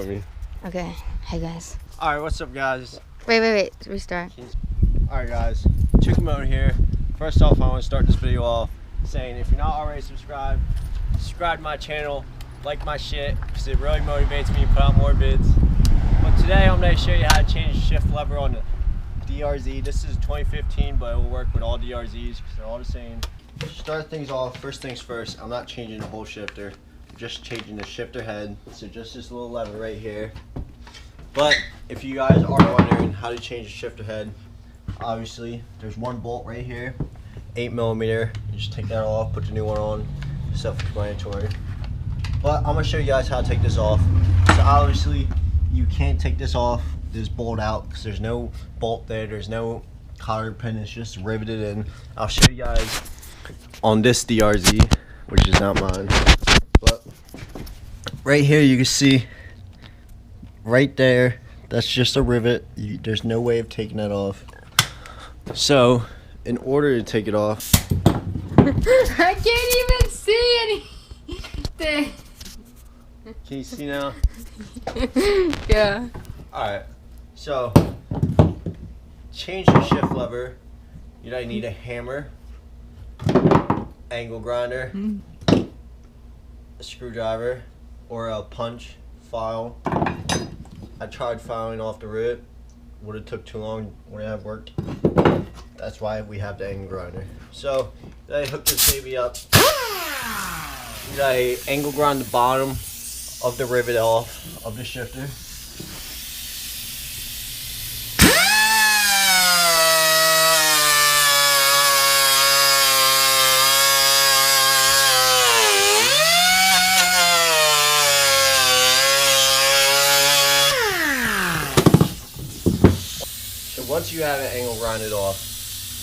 Okay, hey guys. Alright, what's up guys? Wait, restart. Alright guys, Moto here. First off, I want to start this video off saying if you're not already subscribed, subscribe to my channel, like my shit, because it really motivates me to put out more vids. But today I'm going to show you how to change the shift lever on the DRZ. This is 2015, but it will work with all DRZs because they're all the same. To start things off, first things first, I'm not changing the whole shifter. I'm just changing the shifter head. So just this little lever right here. But if you guys are wondering how to change the shifter head, obviously there's one bolt right here, 8mm. You just take that off, put the new one on, self-explanatory. But I'm gonna show you guys how to take this off. So obviously you can't take this off, this bolt out, because there's no bolt there, there's no cotter pin, it's just riveted in. I'll show you guys on this DRZ, which is not mine. But right here you can see right there, that's just a rivet. There's no way of taking that off. So in order to take it off, I can't even see anything. can you see now? Yeah. Alright, so change the shift lever. You need a hammer, angle grinder, a screwdriver, or a punch file. I tried filing off the rib. Would have took too long, wouldn't have worked. That's why we have the angle grinder. So I hook this baby up. I angle grind the bottom of the rivet off of the shifter. Once you have it angle grinded off,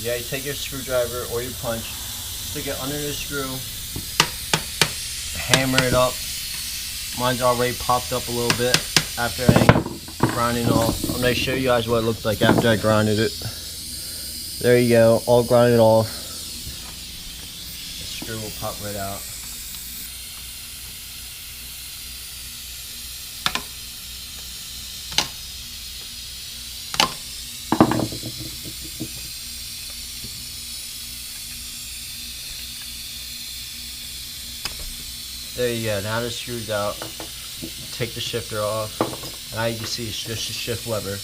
you take your screwdriver or your punch, stick it under the screw, hammer it up. Mine's already popped up a little bit after angle grinding off. I'm going to show you guys what it looked like after I grinded it. There you go, all grinded off. The screw will pop right out. There you go, now the screw's out. Take the shifter off. Now you can see it's just a shift lever.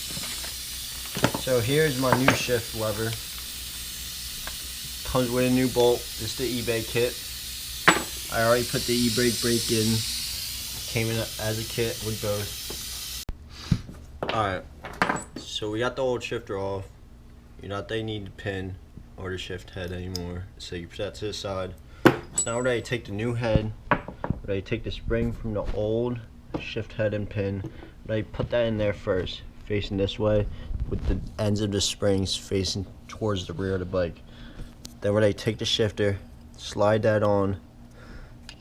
So here's my new shift lever. Comes with a new bolt. This is the eBay kit. I already put the e-brake brake in. Came in as a kit with both. Alright, so we got the old shifter off. They need the pin or the shift head anymore. So you put that to the side. So now we're ready to take the new head. I take the spring from the old shift head and pin, I put that in there first, facing this way, with the ends of the springs facing towards the rear of the bike. Then when I take the shifter, slide that on,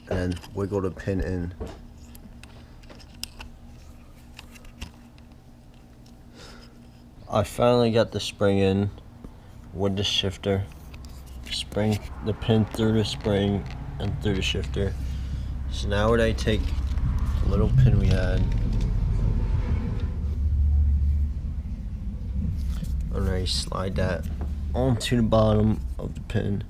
and wiggle the pin in. I finally got the spring in with the shifter. Spring the pin through the spring and through the shifter. So now when I take the little pin we had, and I slide that onto the bottom of the pin.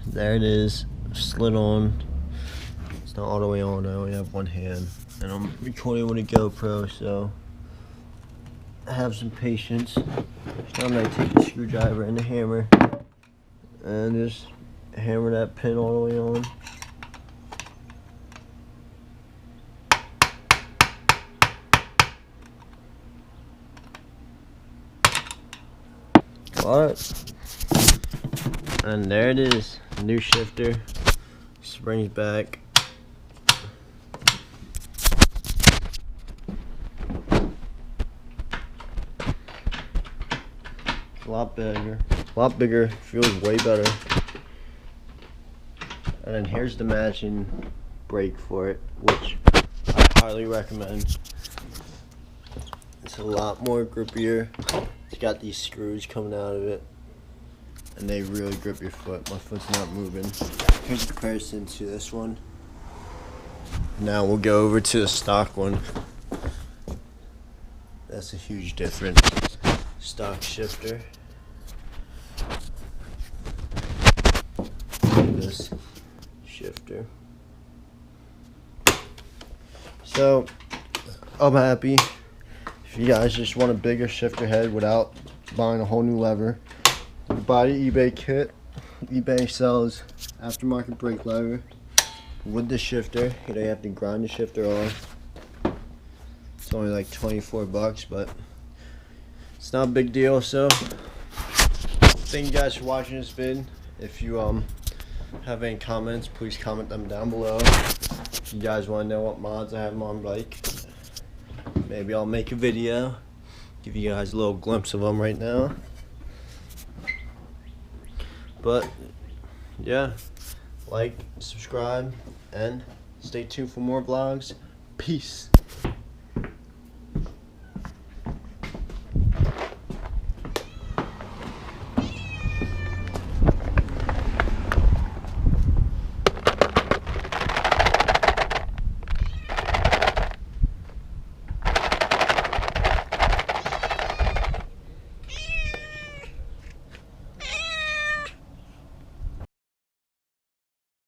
There it is, slid on. It's not all the way on, I only have one hand. And I'm recording with a GoPro, so have some patience. So I'm going to take the screwdriver and the hammer and just hammer that pin all the way on. Alright. And there it is. New shifter. Springs back. A lot bigger, feels way better. And then here's the matching brake for it, which I highly recommend. It's a lot more grippier. It's got these screws coming out of it, and they really grip your foot. My foot's not moving. Here's a comparison to this one. Now we'll go over to the stock one. That's a huge difference. Stock shifter. This shifter. So I'm happy. If you guys just want a bigger shifter head without buying a whole new lever, you buy the eBay kit. eBay sells aftermarket brake lever with the shifter. You know, you have to grind the shifter off. It's only like 24 bucks, but it's not a big deal. So thank you guys for watching this vid. If you have any comments, please comment them down below. If you guys want to know what mods I have on my bike, maybe I'll make a video, give you guys a little glimpse of them right now. But yeah, like, subscribe, and stay tuned for more vlogs. Peace.